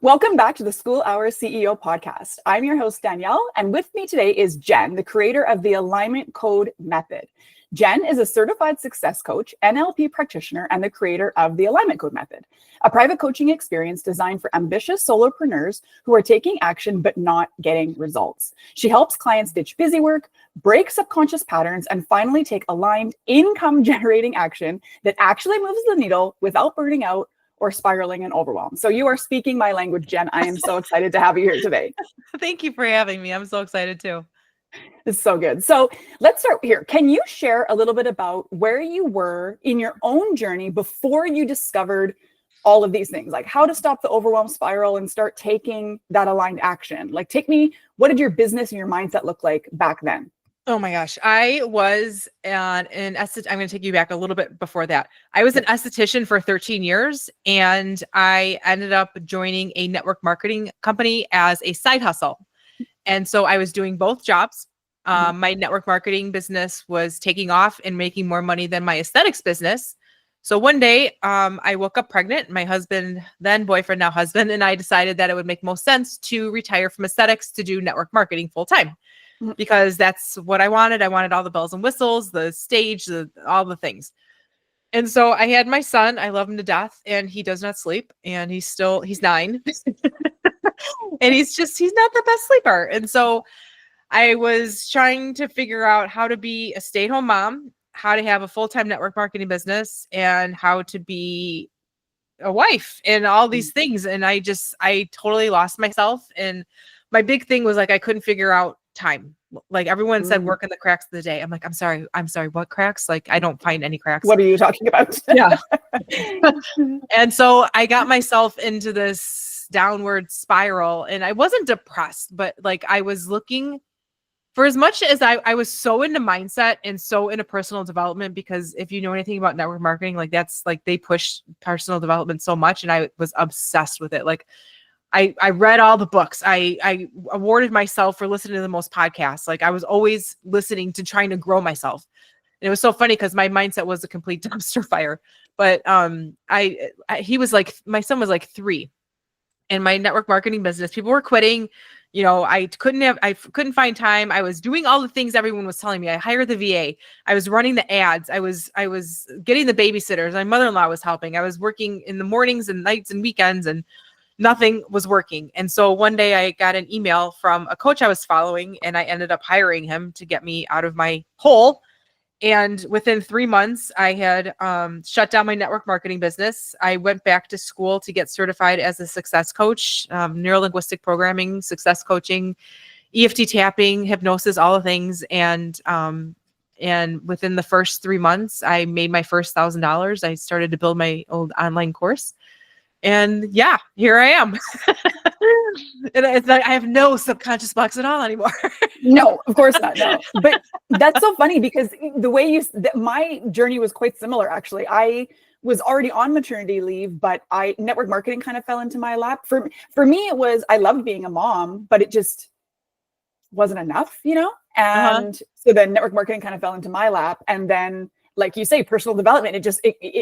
Welcome back to the School Hours CEO podcast. I'm your host, Danielle, and with me today is Jen, the creator of the Alignment Code Method. Jen is a certified success coach, NLP practitioner, and the creator of the Alignment Code Method, a private coaching experience designed for ambitious solopreneurs who are taking action but not getting results. She helps clients ditch busy work, break subconscious patterns, and finally take aligned income-generating action that actually moves the needle without burning out or spiraling in overwhelm. So you are speaking my language, Jen. I am so excited to have you here today. Thank you for having me. I'm so excited too. It's so good. So let's start here. Can you share a little bit about where you were in your own journey before you discovered all of these things, like how to stop the overwhelm spiral and start taking that aligned action? Like, what did your business and your mindset look like back then? Oh my gosh. I was I'm going to take you back a little bit before that. I was an esthetician for 13 years, and I ended up joining a network marketing company as a side hustle. And so I was doing both jobs. My network marketing business was taking off and making more money than my aesthetics business. So one day I woke up pregnant. My husband, then boyfriend, now husband, and I decided that it would make most sense to retire from aesthetics to do network marketing full time. Because that's what I wanted. I wanted all the bells and whistles, the stage, all the things. And so I had my son. I love him to death, and he does not sleep. And he's 9. And he's not the best sleeper. And so I was trying to figure out how to be a stay-at-home mom, how to have a full-time network marketing business, and how to be a wife and all these things. And I totally lost myself. And my big thing was like, I couldn't figure out time. Like everyone said, work in the cracks of the day. I'm like, I'm sorry, what cracks? Like, I don't find any cracks. What are you talking about? Yeah. And so I got myself into this downward spiral, and I wasn't depressed, but like I was looking for, as much as I was so into mindset and so into personal development, because if you know anything about network marketing, like that's like they push personal development so much, and I was obsessed with it. Like I read all the books. I awarded myself for listening to the most podcasts. Like I was always listening to trying to grow myself. And it was so funny because my mindset was a complete dumpster fire. But he was like, my son was like 3, and my network marketing business, people were quitting. You know, I couldn't find time. I was doing all the things everyone was telling me. I hired the VA. I was running the ads. I was getting the babysitters. My mother-in-law was helping. I was working in the mornings and nights and weekends, and nothing was working. And so one day I got an email from a coach I was following, and I ended up hiring him to get me out of my hole. And within 3 months, I had shut down my network marketing business. I went back to school to get certified as a success coach, neuro-linguistic programming, success coaching, EFT tapping, hypnosis, all the things. And within the first 3 months, I made my first $1,000. I started to build my old online course. And yeah, here I am. And it's like I have no subconscious blocks at all anymore. No, of course not. No, but that's so funny because the way my journey was quite similar. Actually, I was already on maternity leave, but network marketing kind of fell into my lap. For me, it was, I loved being a mom, but it just wasn't enough, you know? And so then network marketing kind of fell into my lap. And then, like you say, personal development,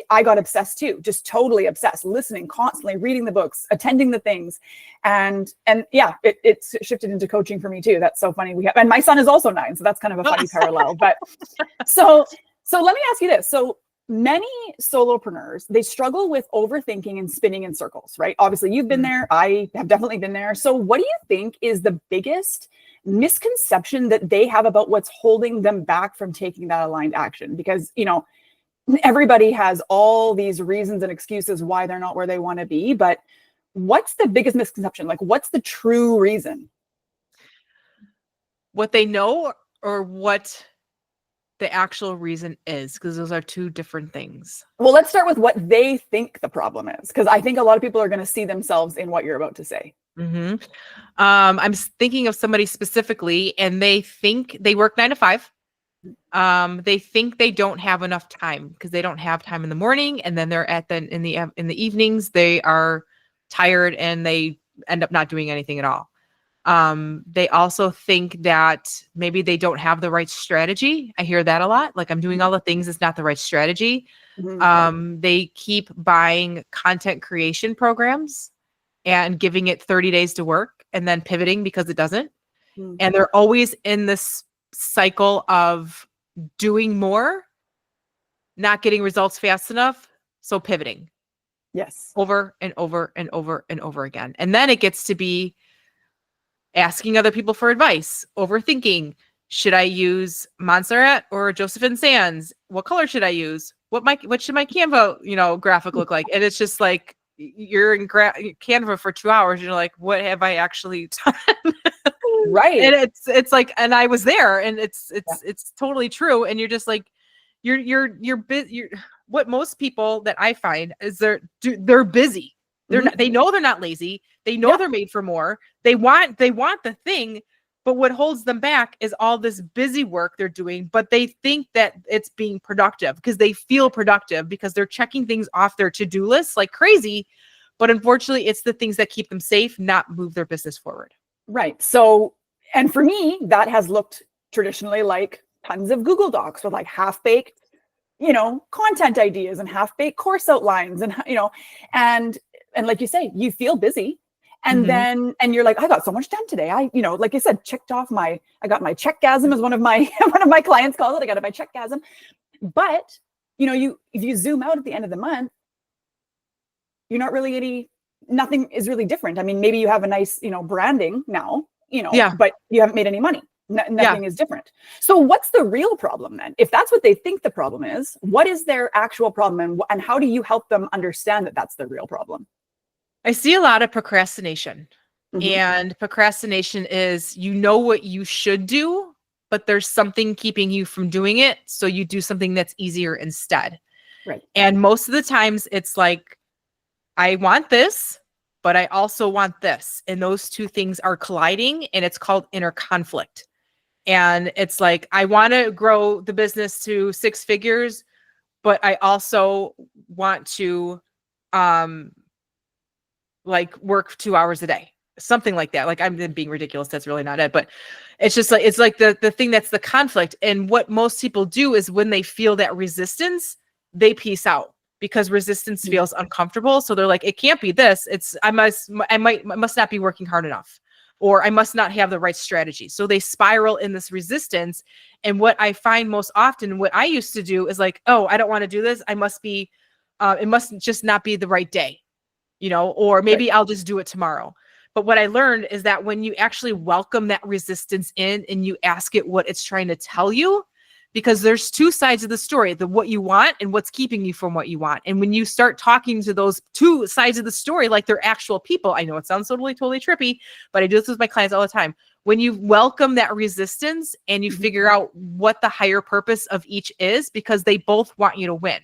I got obsessed too, just totally obsessed, listening constantly, reading the books, attending the things. And yeah, it shifted into coaching for me too. That's so funny. And my son is also 9. So that's kind of a funny parallel, but so let me ask you this. So many solopreneurs, they struggle with overthinking and spinning in circles, right? Obviously you've been there. I have definitely been there. So what do you think is the biggest misconception that they have about what's holding them back from taking that aligned action? Because, you know, everybody has all these reasons and excuses why they're not where they want to be, but what's the biggest misconception? Like, what's the true reason? What they know, or what the actual reason is, because those are 2 different things. Well, let's start with what they think the problem is, because I think a lot of people are going to see themselves in what you're about to say. I'm thinking of somebody specifically, and they think they work 9 to 5. They think they don't have enough time because they don't have time in the morning, and then they're in the evenings they are tired and they end up not doing anything at all. They also think that maybe they don't have the right strategy. I hear that a lot. Like, I'm doing all the things, it's not the right strategy. They keep buying content creation programs and giving it 30 days to work and then pivoting because it doesn't. Mm. And they're always in this cycle of doing more, not getting results fast enough. So pivoting. Yes. Over and over and over and over again. And then it gets to be asking other people for advice, overthinking. Should I use Montserrat or Josephine Sands? What color should I use? What should my Canva, graphic look like? And it's just like you're in Canva for 2 hours. You're like, what have I actually done? Right. And it's like, and I was there, and it's totally true. And you're just like, you're what most people that I find is they're busy. They're not, they know they're not lazy. They know they're made for more. They want the thing, but what holds them back is all this busy work they're doing, but they think that it's being productive because they feel productive because they're checking things off their to-do list like crazy. But unfortunately, it's the things that keep them safe, not move their business forward. Right. So, and for me, that has looked traditionally like tons of Google Docs with like half-baked, content ideas and half-baked course outlines and, and like you say, you feel busy. And then, and you're like, I got so much done today. Like I said, I got my checkgasm, as one of my clients calls it. I got my checkgasm. But, if you zoom out at the end of the month, you're not really nothing is really different. I mean, maybe you have a nice, branding now, but you haven't made any money. Nothing is different. So what's the real problem then? If that's what they think the problem is, what is their actual problem, and how do you help them understand that that's the real problem? I see a lot of procrastination, and procrastination is, what you should do, but there's something keeping you from doing it. So you do something that's easier instead. Right. And most of the times it's like, I want this, but I also want this. And those two things are colliding, and it's called inner conflict. And it's like, I want to grow the business to 6 figures, but I also want to, work 2 hours a day, something like that. Like, I'm being ridiculous. That's really not it, but it's just like, it's like the thing that's the conflict. And what most people do is when they feel that resistance, they peace out because resistance feels uncomfortable. So they're like, it can't be this. I must not be working hard enough, or I must not have the right strategy. So they spiral in this resistance. And what I find most often, what I used to do is like, oh, I don't want to do this. It must just not be the right day, or maybe I'll just do it tomorrow. But what I learned is that when you actually welcome that resistance in and you ask it what it's trying to tell you, because there's 2 sides of the story, what you want and what's keeping you from what you want. And when you start talking to those 2 sides of the story, like they're actual people, I know it sounds totally trippy, but I do this with my clients all the time. When you welcome that resistance and you figure out what the higher purpose of each is, because they both want you to win.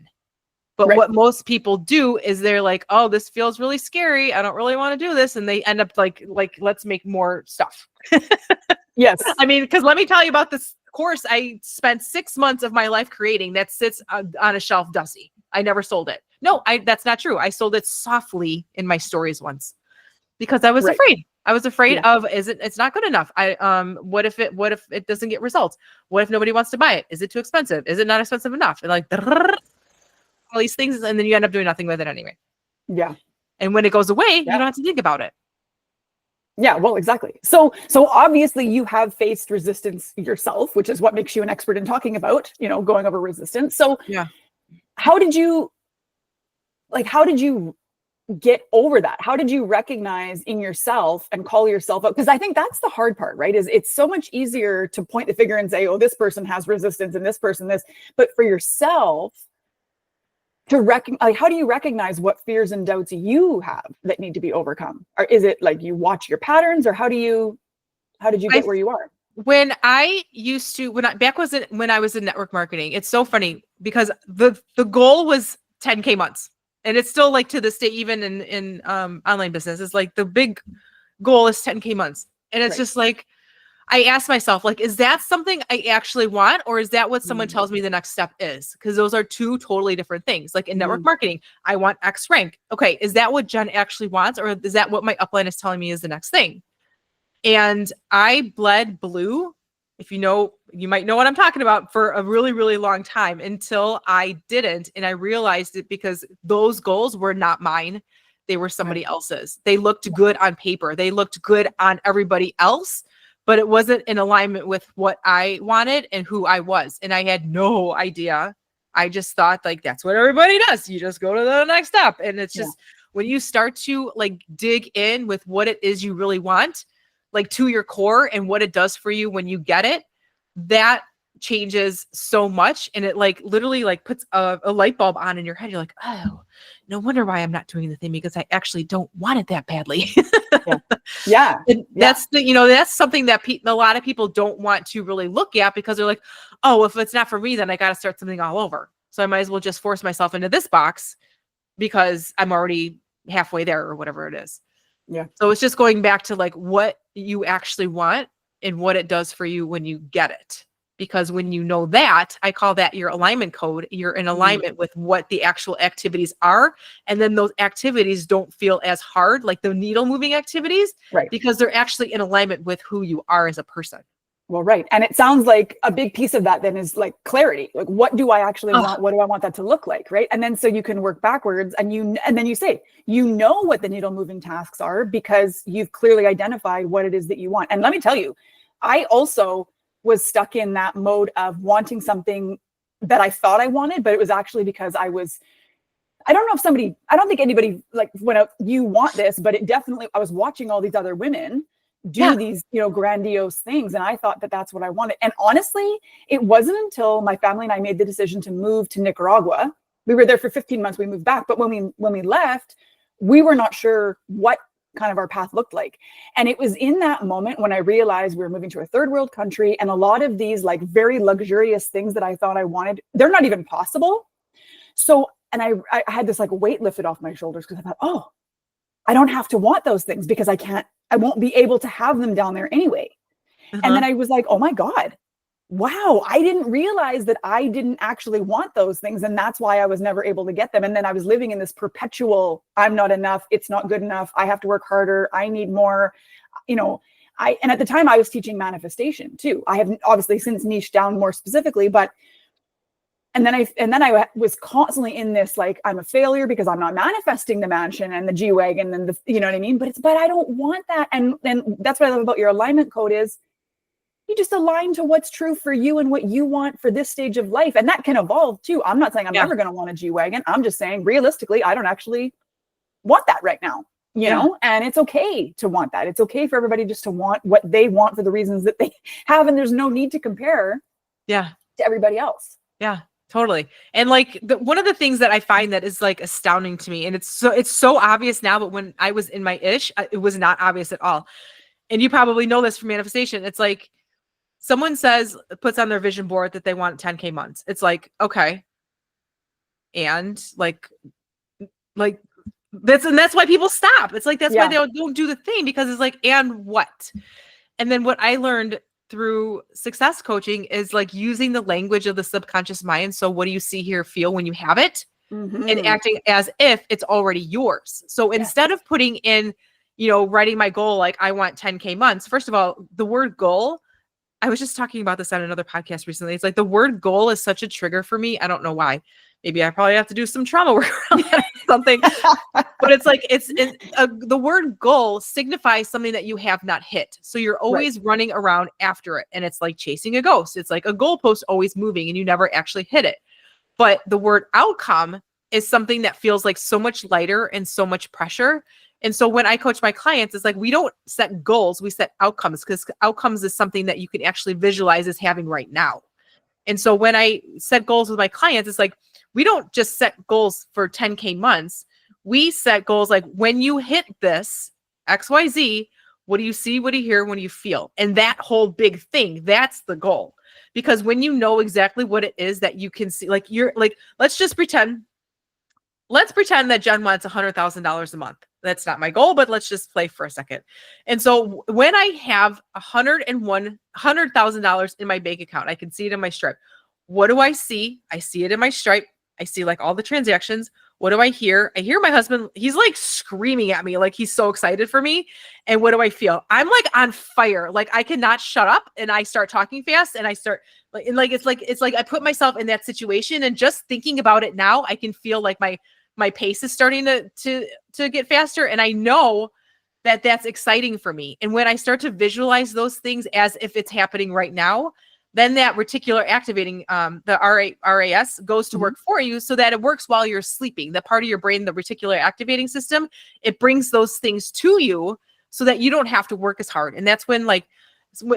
But what most people do is they're like, oh, this feels really scary. I don't really want to do this. And they end up like, let's make more stuff. Yes. I mean, because let me tell you about this course I spent 6 months of my life creating that sits on a shelf dusty. I never sold it. No, that's not true. I sold it softly in my stories once because I was afraid. I was afraid of, it's not good enough. What if it doesn't get results? What if nobody wants to buy it? Is it too expensive? Is it not expensive enough? And like all these things, and then you end up doing nothing with it anyway. Yeah. And when it goes away, you don't have to think about it. Yeah, well, exactly. So obviously you have faced resistance yourself, which is what makes you an expert in talking about, going over resistance. So how did you get over that? How did you recognize in yourself and call yourself out? Because I think that's the hard part, right? Is it's so much easier to point the finger and say, oh, this person has resistance and this person this, but for yourself, how do you recognize what fears and doubts you have that need to be overcome? Or is it like you watch your patterns, or how did you get where you are? When I used to, when I was in network marketing, it's so funny because the goal was 10K months, and it's still like to this day, even in online business, it's like the big goal is 10K months. And it's just like, I asked myself, like, is that something I actually want? Or is that what someone tells me the next step is? Because those are 2 totally different things. Like in network marketing, I want X rank. Okay. Is that what Jen actually wants? Or is that what my upline is telling me is the next thing? And I bled blue, if you might know what I'm talking about, for a really, really long time until I didn't. And I realized it because those goals were not mine. they were somebody else's. They looked good on paper. They looked good on everybody else, but it wasn't in alignment with what I wanted and who I was. And I had no idea. I just thought like, that's what everybody does. You just go to the next step. And it's just when you start to like dig in with what it is you really want, like to your core and what it does for you when you get it, that changes so much. And it like literally like puts a light bulb on in your head. You're like, oh, no wonder why I'm not doing the thing, because I actually don't want it that badly. And that's the, you know, that's something that a lot of people don't want to really look at, because they're like, oh, if it's not for me, then I got to start something all over. So I might as well just force myself into this box because I'm already halfway there or whatever it is. Yeah. So it's just going back to like what you actually want and what it does for you when you get it. Because when you know that, I call that your alignment code. You're in alignment with what the actual activities are. And then those activities don't feel as hard, like the needle moving activities, because they're actually in alignment with who you are as a person. Well, right. And it sounds like a big piece of that then is like clarity. Like, what do I actually want? What do I want that to look like? Right. And then so you can work backwards and then you say, you know what the needle moving tasks are because you've clearly identified what it is that you want. And let me tell you, I also was stuck in that mode of wanting something that I thought I wanted, but it was actually because I don't think anybody like went out, you want this, but it definitely, I was watching all these other women do these, you know, grandiose things. And I thought that that's what I wanted. And honestly, it wasn't until my family and I made the decision to move to Nicaragua. We were there for 15 months. We moved back. But when we left, we were not sure what kind of our path looked like. And it was in that moment when I realized we were moving to a third world country, and a lot of these like very luxurious things that I thought I wanted, they're not even possible. So, and I had this like weight lifted off my shoulders, because I thought, oh, I don't have to want those things because I won't be able to have them down there anyway. And then I was like, oh my God, wow, I didn't realize that I didn't actually want those things. And that's why I was never able to get them. And then I was living in this perpetual, I'm not enough. It's not good enough. I have to work harder. I need more, you know, and at the time I was teaching manifestation too. I have obviously since niched down more specifically, and then I was constantly in this, like, I'm a failure because I'm not manifesting the mansion and the G-Wagon and the, you know what I mean? But I don't want that. And that's what I love about your alignment code is you just align to what's true for you and what you want for this stage of life. And that can evolve too. I'm not saying I'm never going to want a G-Wagon. I'm just saying realistically, I don't actually want that right now, you know, and it's okay to want that. It's okay for everybody just to want what they want for the reasons that they have. And there's no need to compare to everybody else. Yeah. Totally. And like one of the things that I find that is like astounding to me, and it's so obvious now, but when I was in my ish, it was not obvious at all. And you probably know this from manifestation. It's like someone puts on their vision board that they want 10K months. It's like, okay. And like that's why people stop. It's like, that's why they don't do the thing, because it's like, and what? And then what I learned through success coaching is like using the language of the subconscious mind. So what do you see, hear, feel when you have it, and acting as if it's already yours. So instead of putting in, you know, writing my goal, like I want 10K months. First of all, the word goal, I was just talking about this on another podcast recently. It's like the word goal is such a trigger for me. I don't know why. Maybe I probably have to do some trauma work around that or something. But it's like, the word goal signifies something that you have not hit. So you're always running around after it. And it's like chasing a ghost. It's like a goalpost always moving and you never actually hit it. But the word outcome is something that feels like so much lighter and so much pressure. And so when I coach my clients, it's like, we don't set goals, we set outcomes, because outcomes is something that you can actually visualize as having right now. And so when I set goals with my clients, it's like, we don't just set goals for 10K months. We set goals like, when you hit this XYZ, what do you see? What do you hear? What do you feel? And that whole big thing, that's the goal. Because when you know exactly what it is that you can see, like you're like, let's pretend that Jen wants $100,000 a month. That's not my goal, but let's just play for a second. And so when I have $100,000 in my bank account, I can see it in my Stripe. What do I see? I see it in my Stripe. I see like all the transactions. What do I hear? I hear my husband, he's like screaming at me, like he's so excited for me. And what do I feel? I'm like on fire. Like I cannot shut up, and I start talking fast, and I start it's like I put myself in that situation, and just thinking about it now, I can feel like my my pace is starting to get faster. And I know that that's exciting for me. And when I start to visualize those things as if it's happening right now, then that reticular activating, the RAS goes to work for you, so that it works while you're sleeping. The part of your brain, the reticular activating system, it brings those things to you so that you don't have to work as hard. And that's when, like,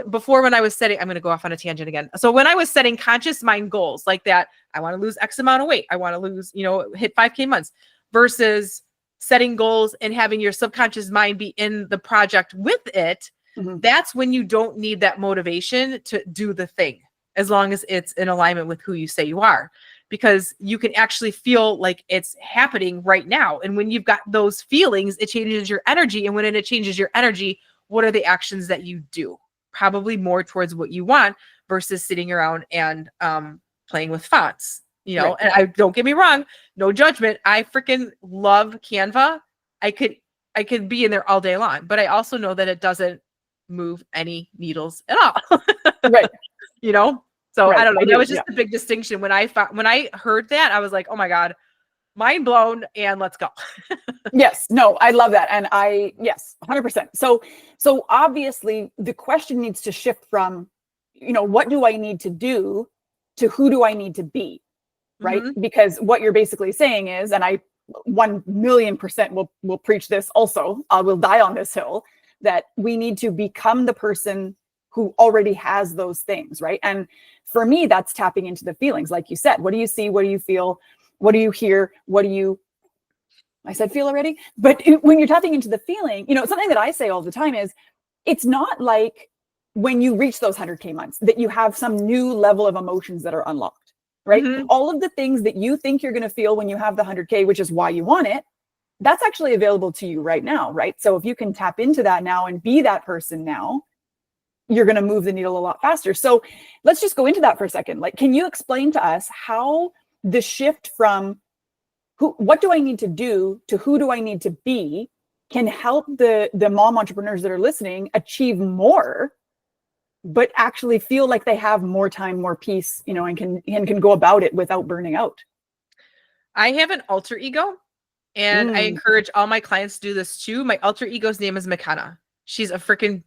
before, when I was setting, I'm going to go off on a tangent again. So when I was setting conscious mind goals like that, I want to lose X amount of weight, I want to lose, hit 5K months, versus setting goals and having your subconscious mind be in the project with it, that's when you don't need that motivation to do the thing, as long as it's in alignment with who you say you are, because you can actually feel like it's happening right now. And when you've got those feelings, it changes your energy. And when it changes your energy, what are the actions that you do? Probably more towards what you want, versus sitting around and playing with fonts, Right. And I, don't get me wrong, no judgment, I freaking love Canva. I could be in there all day long, but I also know that it doesn't move any needles at all. Right. So Right. I don't know. I That do, was just a big distinction. When I heard that, I was like, oh my God, mind blown, and let's go. Yes, no, I love that. And yes, 100%. So obviously the question needs to shift from, what do I need to do, to who do I need to be? Right. Because what you're basically saying is, and I 1,000,000% will preach this also, I will die on this hill, that we need to become the person who already has those things. Right. And for me, that's tapping into the feelings. Like you said, what do you see? What do you feel? What do you hear? I said feel already, but when you're tapping into the feeling, something that I say all the time is, it's not like when you reach those 100K months that you have some new level of emotions that are unlocked, right? All of the things that you think you're going to feel when you have the 100K, which is why you want it, that's actually available to you right now, right? So if you can tap into that now and be that person now, you're going to move the needle a lot faster. So let's just go into that for a second. Like, can you explain to us how the shift from what do I need to do to who do I need to be can help the mom entrepreneurs that are listening achieve more, but actually feel like they have more time, more peace, and can go about it without burning out? I have an alter ego, and I encourage all my clients to do this too. My alter ego's name is McKenna. She's a freaking,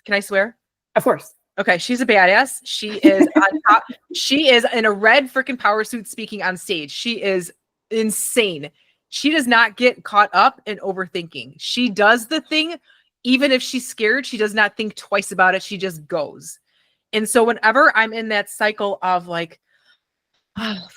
can I swear? Of course. Okay, she's a badass. She is on top. She is in a red freaking power suit speaking on stage. She is insane. She does not get caught up in overthinking. She does the thing, even if she's scared, she does not think twice about it. She just goes. And so whenever I'm in that cycle of like,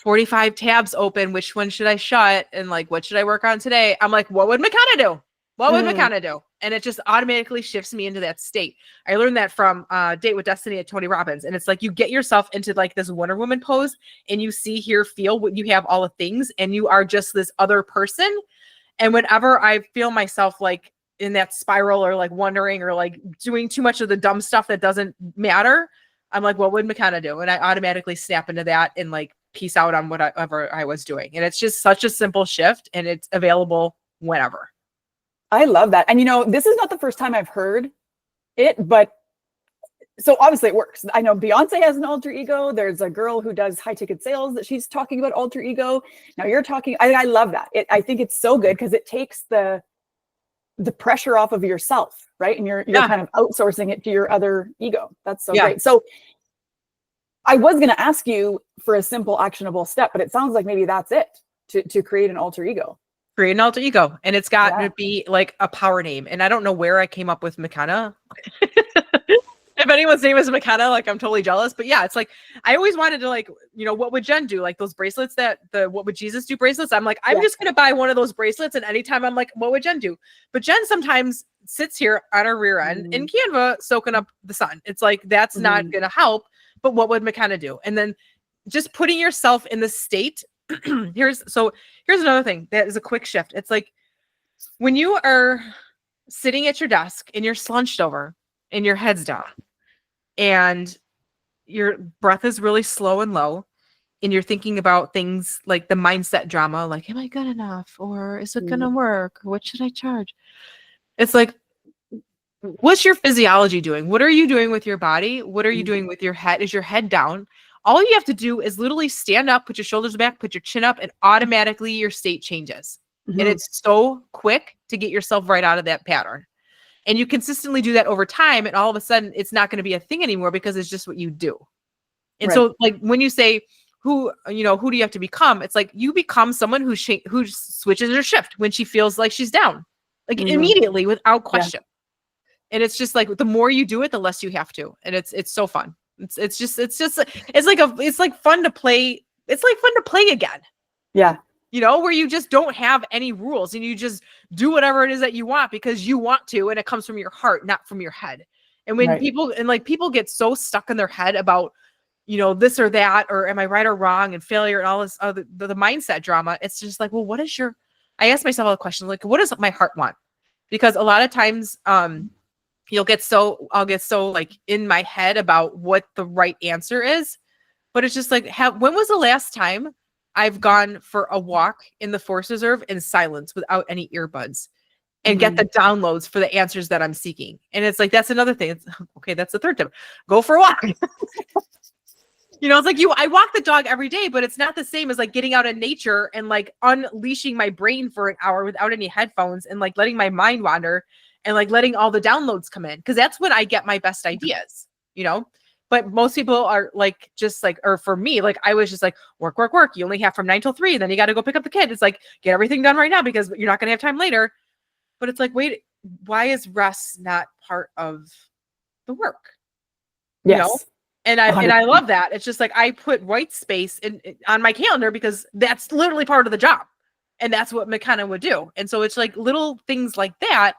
45 tabs open, which one should I shut? And like, what should I work on today? I'm like, what would McKenna do? What would McKenna do? And it just automatically shifts me into that state. I learned that from Date with Destiny at Tony Robbins. And it's like, you get yourself into like this Wonder Woman pose, and you see, hear, feel what you have all the things, and you are just this other person. And whenever I feel myself like in that spiral, or like wondering, or like doing too much of the dumb stuff that doesn't matter, I'm like, what would McKenna do? And I automatically snap into that and like peace out on whatever I was doing. And it's just such a simple shift, and it's available whenever. I love that. And this is not the first time I've heard it, but so obviously it works. I know Beyonce has an alter ego. There's a girl who does high ticket sales that she's talking about alter ego. Now you're talking, I love that. I think it's so good because it takes the pressure off of yourself, right? And you're kind of outsourcing it to your other ego. That's so great. So I was going to ask you for a simple actionable step, but it sounds like maybe that's it to create an alter ego. Create an alter ego. And it's got to be like a power name. And I don't know where I came up with McKenna. If anyone's name is McKenna, like I'm totally jealous. But yeah, it's like, I always wanted to like, what would Jen do? Like those bracelets what would Jesus do bracelets? I'm like, I'm just going to buy one of those bracelets. And anytime I'm like, what would Jen do? But Jen sometimes sits here on her rear end in Canva, soaking up the sun. It's like, that's not going to help. But what would McKenna do? And then just putting yourself in the state. Here's another thing that is a quick shift. It's like when you are sitting at your desk and you're slunched over and your head's down and your breath is really slow and low, and you're thinking about things like the mindset drama, like, am I good enough? Or is it going to work? Or what should I charge? It's like, what's your physiology doing? What are you doing with your body? What are you doing with your head? Is your head down? All you have to do is literally stand up, put your shoulders back, put your chin up, and automatically your state changes. And it's so quick to get yourself right out of that pattern. And you consistently do that over time, and all of a sudden it's not going to be a thing anymore because it's just what you do. And so like when you say, who do you have to become? It's like you become someone who switches her shift when she feels like she's down, like immediately without question. And it's just like, the more you do it, the less you have to. And it's so fun. It's like fun to play. It's like fun to play again. Yeah. Where you just don't have any rules and you just do whatever it is that you want because you want to, and it comes from your heart, not from your head. And when people get so stuck in their head about, this or that, or am I right or wrong, and failure and all this other, the mindset drama, it's just like, well, I ask myself a question, like, what does my heart want? Because a lot of times, I'll get so like in my head about what the right answer is, but it's just like, when was the last time I've gone for a walk in the forest reserve in silence without any earbuds and get the downloads for the answers that I'm seeking? And it's like, that's another thing. It's okay. That's the third tip. Go for a walk. It's like I walk the dog every day, but it's not the same as like getting out in nature and like unleashing my brain for an hour without any headphones and like letting my mind wander and like letting all the downloads come in. Cause that's when I get my best ideas, But most people are like, just like, or for me, like I was just like, work. You only have from 9 till 3. Then you got to go pick up the kid. It's like, get everything done right now because you're not going to have time later. But it's like, wait, why is rest not part of the work? Yes. And I love that. It's just like, I put white space on my calendar because that's literally part of the job. And that's what McKenna would do. And so it's like little things like that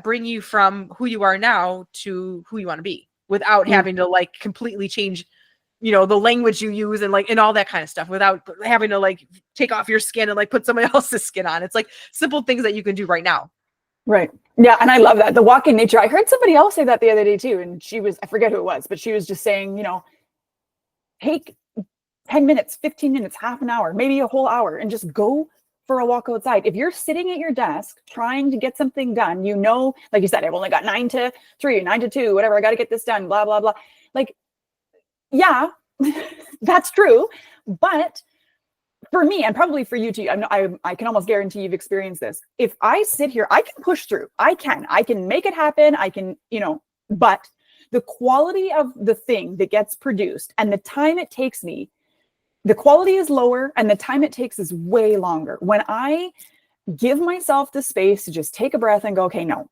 bring you from who you are now to who you want to be without having to like completely change, the language you use and like, and all that kind of stuff without having to like take off your skin and like put somebody else's skin on. It's like simple things that you can do right now. Right. Yeah. And I love that. The walk in nature. I heard somebody else say that the other day too. And I forget who it was, but she was just saying, take 10 minutes, 15 minutes, half an hour, maybe a whole hour, and just go for a walk outside. If you're sitting at your desk trying to get something done, like you said, I've only got 9 to 3, 9 to 2, whatever. I got to get this done, blah, blah, blah. Like, yeah, that's true. But for me, and probably for you too, I can almost guarantee you've experienced this. If I sit here, I can push through. I can make it happen. I can, but the quality of the thing that gets produced and the time it takes me, the quality is lower and the time it takes is way longer. When I give myself the space to just take a breath and go, okay, no,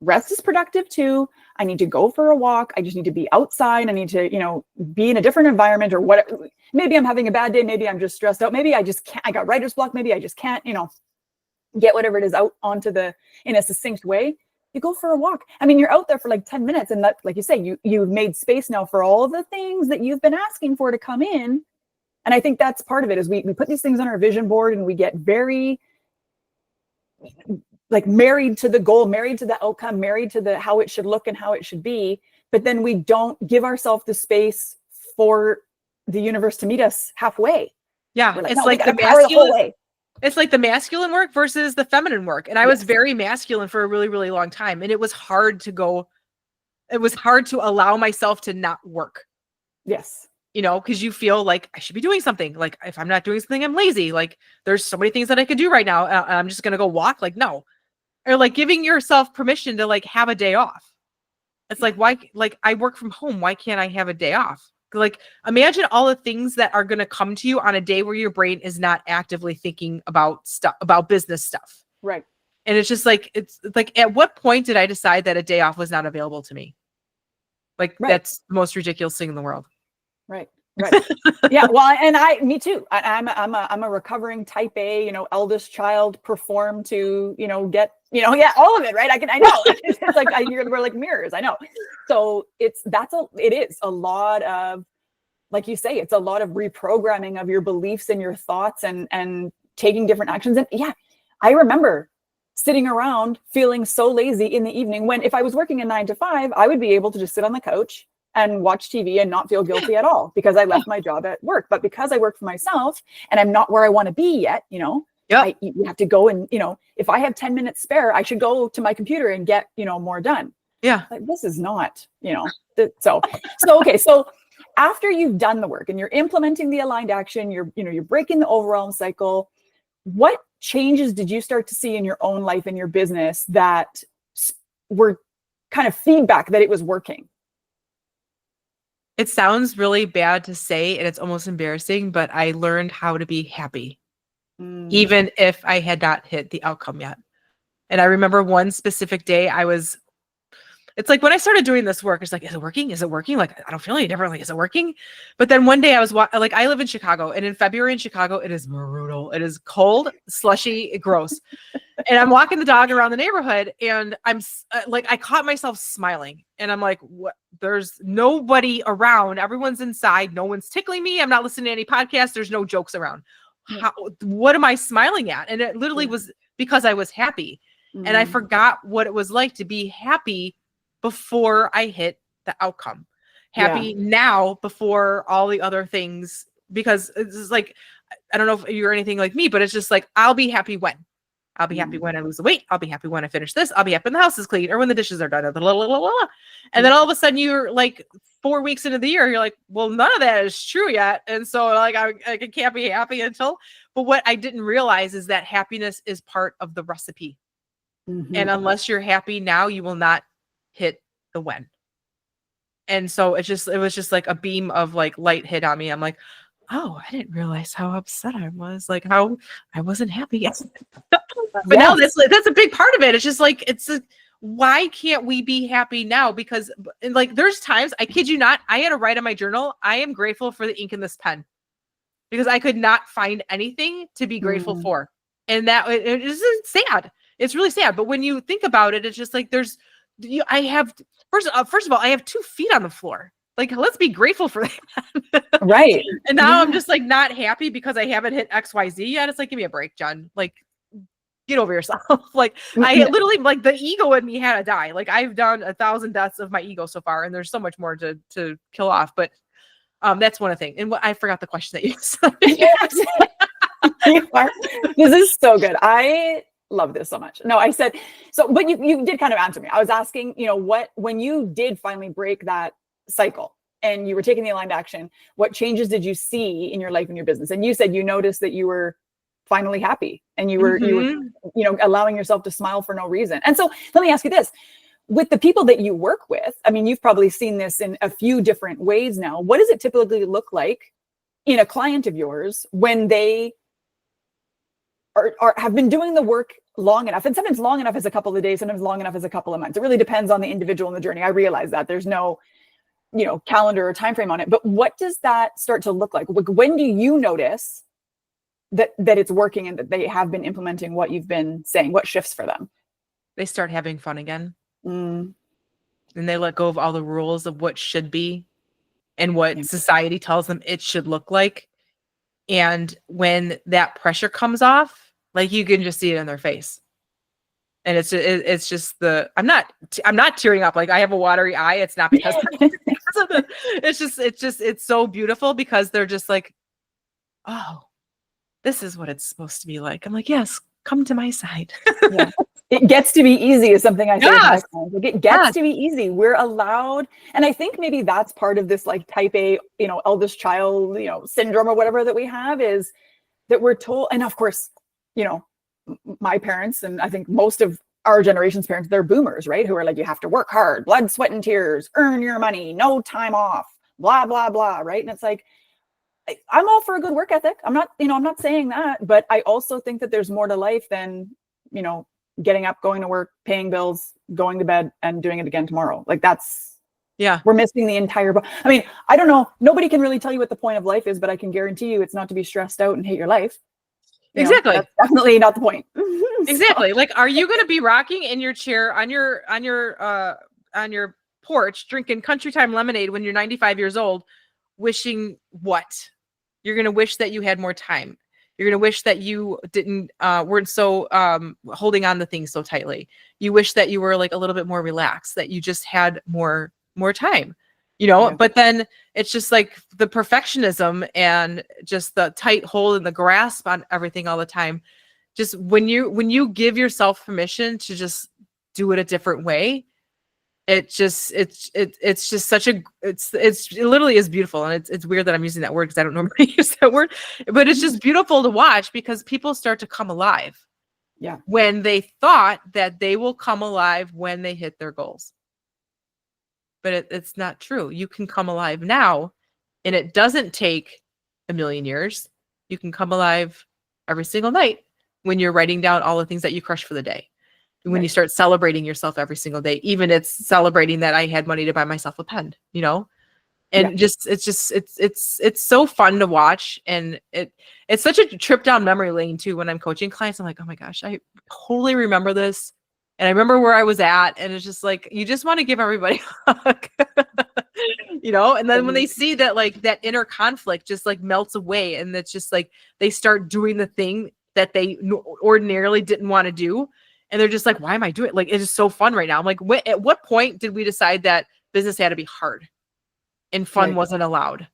rest is productive too. I need to go for a walk. I just need to be outside. I need to, be in a different environment or whatever. Maybe I'm having a bad day. Maybe I'm just stressed out. Maybe I just can't, I got writer's block. Maybe I just can't, get whatever it is out in a succinct way. You go for a walk. I mean, you're out there for like 10 minutes. And that, like you say, you've made space now for all of the things that you've been asking for to come in. And I think that's part of it is we put these things on our vision board and we get very like married to the goal, married to the outcome, married to how it should look and how it should be. But then we don't give ourselves the space for the universe to meet us halfway. Yeah. Like, it's no, like the masculine. It's like the masculine work versus the feminine work. And I was very masculine for a really, really long time. And it was hard to allow myself to not work. Yes. Because you feel like I should be doing something. Like if I'm not doing something, I'm lazy. Like there's so many things that I could do right now. I'm just going to go walk. Like, no. Or like giving yourself permission to like have a day off. It's like, why, like I work from home. Why can't I have a day off? Like imagine all the things that are going to come to you on a day where your brain is not actively thinking about business stuff. Right. And it's just like, at what point did I decide that a day off was not available to me? Like that's the most ridiculous thing in the world. Right. Yeah. Well, and me too. I'm a recovering type A, eldest child, perform to, get, all of it. Right. I know it's like, we're like mirrors. I know. So it is a lot of, like you say, it's a lot of reprogramming of your beliefs and your thoughts and taking different actions. And yeah, I remember sitting around feeling so lazy in the evening when if I was working a 9 to 5, I would be able to just sit on the couch and watch TV and not feel guilty at all because I left my job at work. But because I work for myself and I'm not where I want to be yet, you have to go and, if I have 10 minutes spare, I should go to my computer and get, more done. Yeah. Like, this is not, so okay. So after you've done the work and you're implementing the aligned action, you're breaking the overwhelm cycle, what changes did you start to see in your own life and your business that were kind of feedback that it was working? It sounds really bad to say, and it's almost embarrassing, but I learned how to be happy, even if I had not hit the outcome yet. And I remember one specific day it's like when I started doing this work, it's like, is it working? Is it working? Like, I don't feel any different. Like, is it working? But then one day I was like, I live in Chicago, and in February in Chicago, it is brutal. It is cold, slushy, gross. And I'm walking the dog around the neighborhood, and I'm like, I caught myself smiling, and I'm like, what? There's nobody around. Everyone's inside. No one's tickling me. I'm not listening to any podcasts. There's no jokes around. What am I smiling at? And it literally was because I was happy. And I forgot what it was like to be happy before I hit the outcome. Happy now before all the other things, because it's like, I don't know if you're anything like me, but it's just like, I'll be happy when. I'll be happy when I lose the weight. I'll be happy when I finish this. I'll be happy when the house is clean or when the dishes are done. And then all of a sudden you're like 4 weeks into the year, you're like, well, none of that is true yet. And so like, I can't be happy until, but what I didn't realize is that happiness is part of the recipe. And unless you're happy now, you will not hit the when. And so it was just like a beam of like light hit on me. I'm like, oh, I didn't realize how upset I was, like how I wasn't happy yet. But now that's a big part of it. It's just like, why can't we be happy now? Because like, there's times, I kid you not, I had to write in my journal, I am grateful for the ink in this pen, because I could not find anything to be grateful for. And that it is sad. It's really sad. But when you think about it, it's just like, first of all, I have 2 feet on the floor. Like, let's be grateful for that. Right. And now I'm just like not happy because I haven't hit XYZ yet. It's like, give me a break, Jen. Like, get over yourself. Like, I literally, like, the ego in me had to die. Like, I've done 1,000 deaths of my ego so far, and there's so much more to kill off. But that's one thing. And I forgot the question that you said. This is so good. I love this so much. No, I said, so, but you did kind of answer me. I was asking, when you did finally break that cycle and you were taking the aligned action, what changes did you see in your life and your business? And you said you noticed that you were finally happy and you were allowing yourself to smile for no reason. And so let me ask you this, with the people that you work with, I mean, you've probably seen this in a few different ways now. What does it typically look like in a client of yours when they have been doing the work long enough? And sometimes long enough is a couple of days, sometimes long enough is a couple of months. It really depends on the individual and the journey. I realize that there's no, calendar or time frame on it. But what does that start to look like? When do you notice that it's working and that they have been implementing what you've been saying? What shifts for them? They start having fun again. And they let go of all the rules of what should be and what society tells them it should look like. And when that pressure comes off, like, you can just see it in their face. And it's just I'm not tearing up. Like, I have a watery eye. It's not because it's so beautiful, because they're just like, oh, this is what it's supposed to be like. I'm like, yes, come to my side. Yeah. It gets to be easy is something I say. Yes. Like, it gets to be easy. We're allowed. And I think maybe that's part of this, like, type A, eldest child, syndrome or whatever that we have, is that we're told. And of course, my parents, and I think most of our generation's parents, they're boomers, right? Who are like, you have to work hard, blood, sweat, and tears, earn your money, no time off, blah, blah, blah. Right. And it's like, I'm all for a good work ethic. I'm not saying that, but I also think that there's more to life than, getting up, going to work, paying bills, going to bed, and doing it again tomorrow. Like, we're missing the entire, I mean, I don't know. Nobody can really tell you what the point of life is, but I can guarantee you it's not to be stressed out and hate your life. Exactly. That's definitely not the point. Exactly. Like, are you going to be rocking in your chair on your porch, drinking country time lemonade when you're 95 years old, wishing what? You're going to wish that you had more time. You're going to wish that you weren't so holding on to things so tightly. You wish that you were like a little bit more relaxed, that you just had more time, but then it's just like the perfectionism and just the tight hold and the grasp on everything all the time. Just when you give yourself permission to just do it a different way, It just such a, it literally is beautiful. And it's weird that I'm using that word because I don't normally use that word, but it's just beautiful to watch because people start to come alive. Yeah. When they thought that they will come alive when they hit their goals. But it's not true. You can come alive now, and it doesn't take a million years. You can come alive every single night when you're writing down all the things that you crush for the day. When you start celebrating yourself every single day, even it's celebrating that I had money to buy myself a pen, you know, and it's so fun to watch. And it's such a trip down memory lane too. When I'm coaching clients, I'm like, oh my gosh, I totally remember this. And I remember where I was at. And it's just like, you just want to give everybody a hug, you know? And then when they see that, like that inner conflict just like melts away. And it's just like, they start doing the thing that they ordinarily didn't want to do. And they're just like, why am I doing it? Like, it's just so fun right now. I'm like, at what point did we decide that business had to be hard and fun wasn't allowed?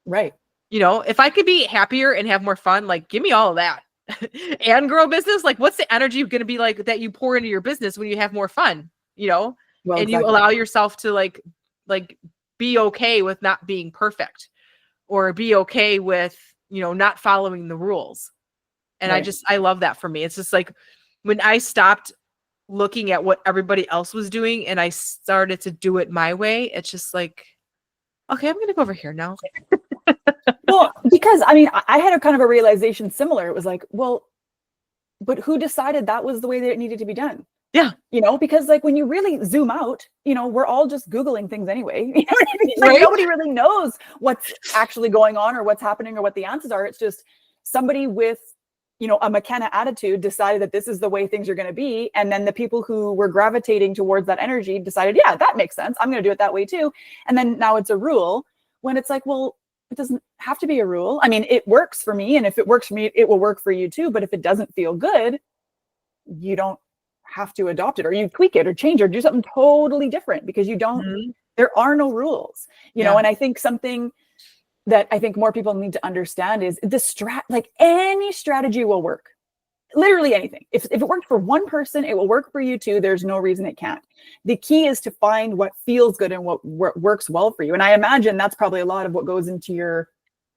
Right. You know, if I could be happier and have more fun, like give me all of that and grow business. Like what's the energy going to be like that you pour into your business when you have more fun, you know, and you allow yourself to like be okay with not being perfect or be okay with, you know, not following the rules. And I love that for me. It's just like, when I stopped looking at what everybody else was doing and I started to do it my way, it's just like, okay, I'm going to go over here now. Well, because I mean, I had a kind of a realization similar. It was like, well, but who decided that was the way that it needed to be done? Yeah. You know, because like when you really zoom out, you know, we're all just Googling things anyway. You know what I mean? Like nobody really knows what's actually going on or what's happening or what the answers are. It's just somebody with, you know, a McKenna attitude decided that this is the way things are going to be. And then the people who were gravitating towards that energy decided, yeah, that makes sense. I'm going to do it that way too. And then now it's a rule when it's like, well, it doesn't have to be a rule. I mean, it works for me. And if it works for me, it will work for you too. But if it doesn't feel good, you don't have to adopt it or you tweak it or change or do something totally different because you don't, there are no rules, you know? And I think something that I think more people need to understand is like any strategy will work. Literally anything. If it worked for one person, it will work for you too. There's no reason it can't. The key is to find what feels good and what works well for you. And I imagine that's probably a lot of what goes into your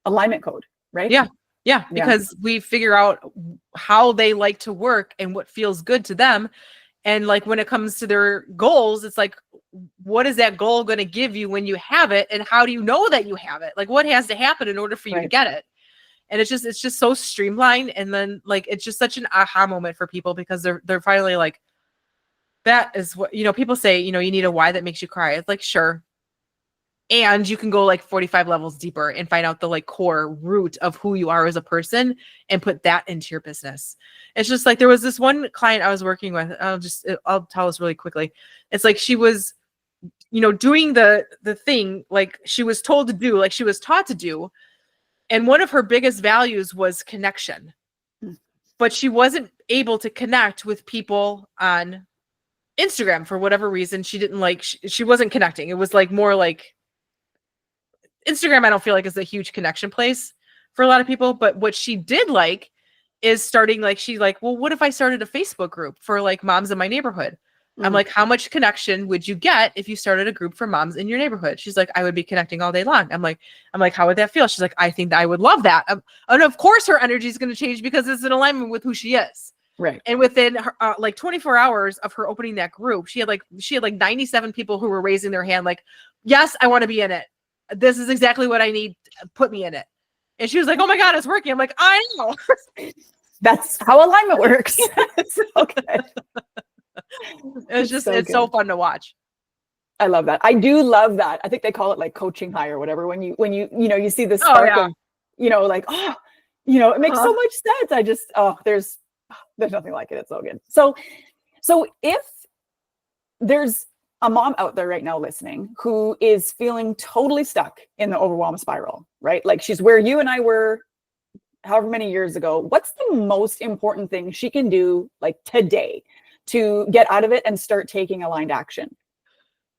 alignment code, right? Yeah. Because we figure out how they like to work and what feels good to them. And like when it comes to their goals, it's like, what is that goal going to give you when you have it? And how do you know that you have it? Like what has to happen in order for you to get it? And it's just so streamlined. And then like, it's just such an aha moment for people because they're finally like, that is what, you know, people say, you know, you need a why that makes you cry. It's like, sure. And you can go like 45 levels deeper and find out the like core root of who you are as a person and put that into your business. It's just like, there was this one client I was working with. I'll tell this really quickly. It's like, she was, you know, doing the thing, like she was told to do, like she was taught to do. And one of her biggest values was connection, but she wasn't able to connect with people on Instagram for whatever reason. She didn't like, she wasn't connecting. It was like more like, Instagram, I don't feel like is a huge connection place for a lot of people, but what she did like is starting, like, she's like, well, what if I started a Facebook group for like moms in my neighborhood? I'm like, how much connection would you get if you started a group for moms in your neighborhood? She's like, I would be connecting all day long. I'm like, how would that feel? She's like, I think that I would love that. And of course her energy is going to change because it's in alignment with who she is. Right. And within her, like 24 hours of her opening that group, she had like 97 people who were raising their hand. Like, yes, I want to be in it. This is exactly what I need. Put me in it. And she was like, oh my God, it's working. I'm like, I know. That's how alignment works. Okay. It's so fun to watch. I love that. I do love that. I think they call it like coaching high or whatever. When you know, you see the spark of, you know, like, oh, you know, it makes so much sense. I just, there's nothing like it. It's so good. So if there's a mom out there right now listening who is feeling totally stuck in the overwhelm spiral, right? Like she's where you and I were however many years ago. What's the most important thing she can do like today to get out of it and start taking aligned action?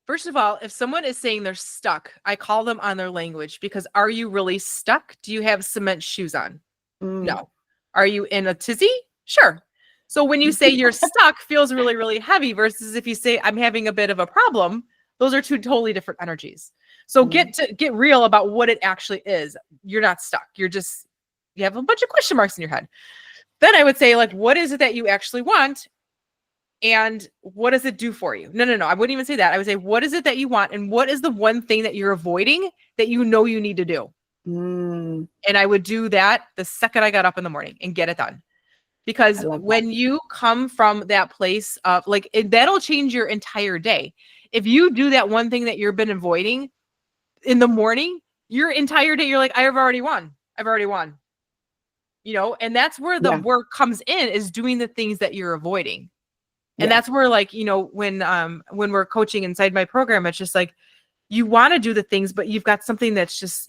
First of all, if someone is saying they're stuck, I call them on their language, because are you really stuck? Do you have cement shoes on? No. Are you in a tizzy? Sure. So when you say you're stuck, feels really, really heavy, versus if you say I'm having a bit of a problem, Those are two totally different energies. So get real about what it actually is. You're not stuck. You have a bunch of question marks in your head. Then I would say, like, what is it that you actually want? And what does it do for you? No. I wouldn't even say that. I would say, what is it that you want? And what is the one thing that you're avoiding that you know you need to do? And I would do that the second I got up in the morning and get it done. Because when you come from that place of like, that'll change your entire day. If you do that one thing that you've been avoiding in the morning, your entire day, you're like, I've already won. And that's where the work comes in, is doing the things that you're avoiding. And that's where, like, when we're coaching inside my program, it's just like, you want to do the things, but you've got something that's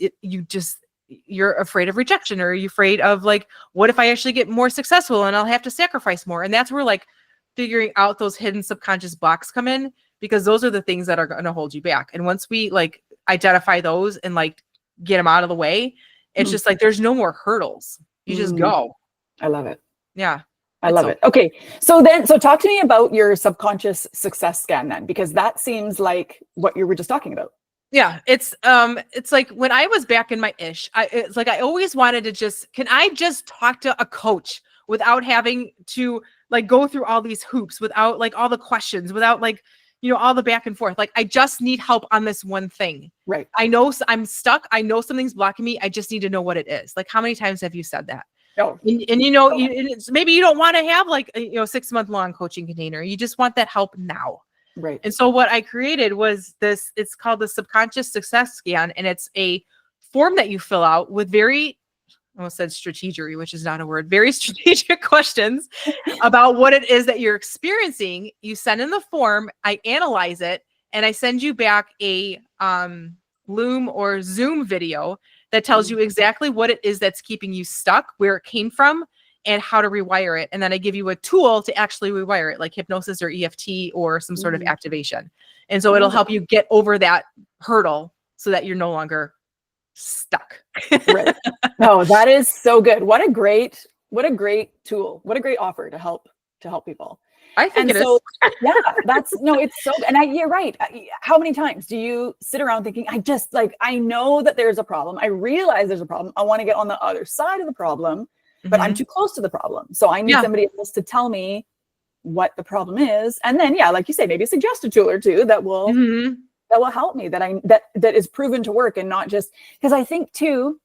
you're afraid of rejection, or you're afraid of, like, what if I actually get more successful and I'll have to sacrifice more? And that's where, like, figuring out those hidden subconscious blocks come in, because those are the things that are going to hold you back. And once we, like, identify those and, like, get them out of the way, it's just like, there's no more hurdles. You just go. I love it. Yeah. I love it. Okay. So talk to me about your subconscious success scan then, because that seems like what you were just talking about. Yeah. It's like when I was back in my ish, it's like, I always wanted to can I just talk to a coach without having to, like, go through all these hoops, without, like, all the questions, without, like, all the back and forth. Like, I just need help on this one thing. Right. I know I'm stuck. I know something's blocking me. I just need to know what it is. Like, how many times have you said that? No. And maybe you don't want to have, like, a 6-month long coaching container. You just want that help now. Right. And so what I created was this, it's called the subconscious success scan. And it's a form that you fill out with I almost said strategery, which is not a word, very strategic questions about what it is that you're experiencing. You send in the form, I analyze it, and I send you back a Loom or Zoom video that tells you exactly what it is that's keeping you stuck, where it came from, and how to rewire it. And then I give you a tool to actually rewire it, like hypnosis or EFT or some sort of activation. And so it'll help you get over that hurdle so that you're no longer stuck. Right. No, that is so good. What a great tool. What a great offer to help people. I think it is. Yeah, it's so, and you're right. How many times do you sit around thinking, I know that there's a problem. I realize there's a problem. I want to get on the other side of the problem, but I'm too close to the problem. So I need somebody else to tell me what the problem is. And then, like you say, maybe suggest a tool or two that will help me, that is proven to work, and not just, because I think too,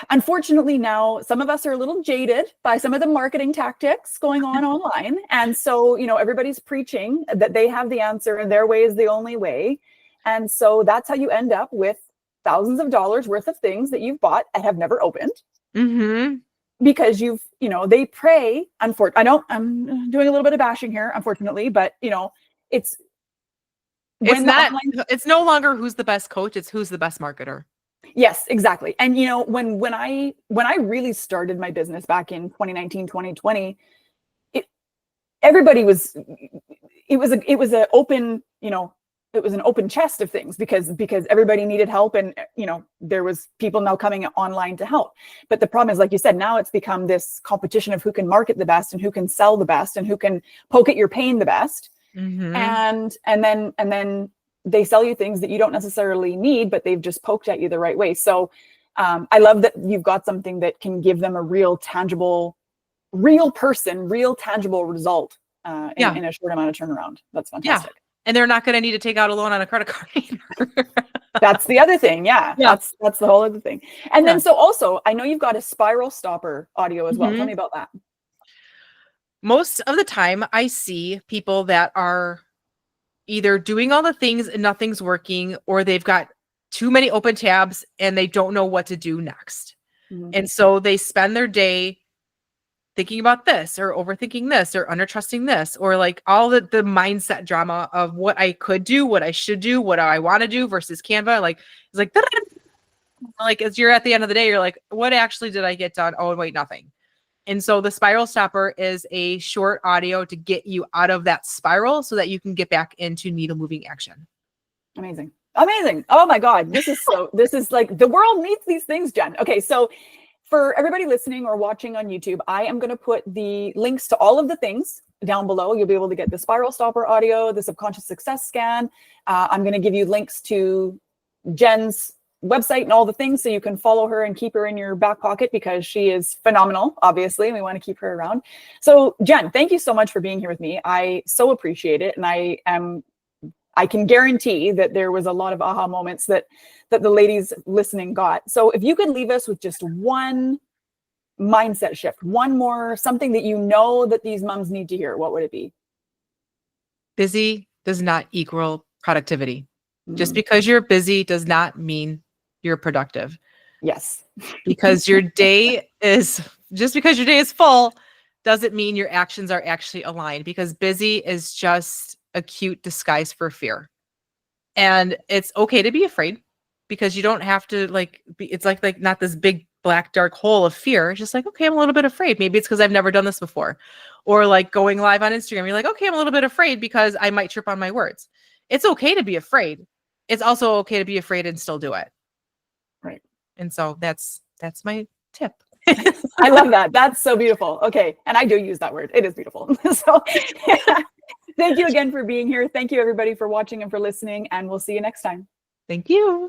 unfortunately now some of us are a little jaded by some of the marketing tactics going on online. And so, everybody's preaching that they have the answer and their way is the only way. And so that's how you end up with thousands of dollars worth of things that you've bought and have never opened. Because they prey, I'm doing a little bit of bashing here, unfortunately, but it's no longer who's the best coach, it's who's the best marketer. Yes, exactly. And when I really started my business back in 2019, 2020, it was an open chest of things because everybody needed help, and there was people now coming online to help. But the problem is, like you said, now it's become this competition of who can market the best and who can sell the best and who can poke at your pain the best. And then they sell you things that you don't necessarily need, but they've just poked at you the right way. So I love that you've got something that can give them a real tangible result in a short amount of turnaround. That's fantastic. Yeah. And they're not going to need to take out a loan on a credit card either. That's the other thing. Yeah. That's the whole other thing. And then, so also, I know you've got a spiral stopper audio as well. Tell me about that. Most of the time I see people that are either doing all the things and nothing's working, or they've got too many open tabs and they don't know what to do next. And so they spend their day thinking about this or overthinking this or undertrusting this, or like all the mindset drama of what I could do, what I should do, what I want to do versus Canva. Like, it's like as you're at the end of the day, you're like, what actually did I get done? Oh, wait, nothing. And so the spiral stopper is a short audio to get you out of that spiral so that you can get back into needle moving action. Amazing. Oh my God. This is like, the world needs these things, Jen. Okay. So for everybody listening or watching on YouTube, I am going to put the links to all of the things down below. You'll be able to get the spiral stopper audio, the subconscious success scan. I'm going to give you links to Jen's website and all the things so you can follow her and keep her in your back pocket because she is phenomenal, obviously, and we want to keep her around. So Jen, thank you so much for being here with me. I so appreciate it. And I can guarantee that there was a lot of aha moments that the ladies listening got. So if you could leave us with just one mindset shift, one more, something that you know that these moms need to hear, what would it be? Busy does not equal productivity. Just because you're busy does not mean you're productive. Yes. Because your day is full doesn't mean your actions are actually aligned, because busy is just a cute disguise for fear. And it's okay to be afraid, because you don't have to it's like not this big black dark hole of fear. It's just like, okay, I'm a little bit afraid. Maybe it's because I've never done this before. Or like going live on Instagram, you're like, okay, I'm a little bit afraid because I might trip on my words. It's okay to be afraid. It's also okay to be afraid and still do it. Right. And so that's my tip. I love that. That's so beautiful. Okay. And I do use that word. It is beautiful. So thank you again for being here. Thank you everybody for watching and for listening, and we'll see you next time. Thank you.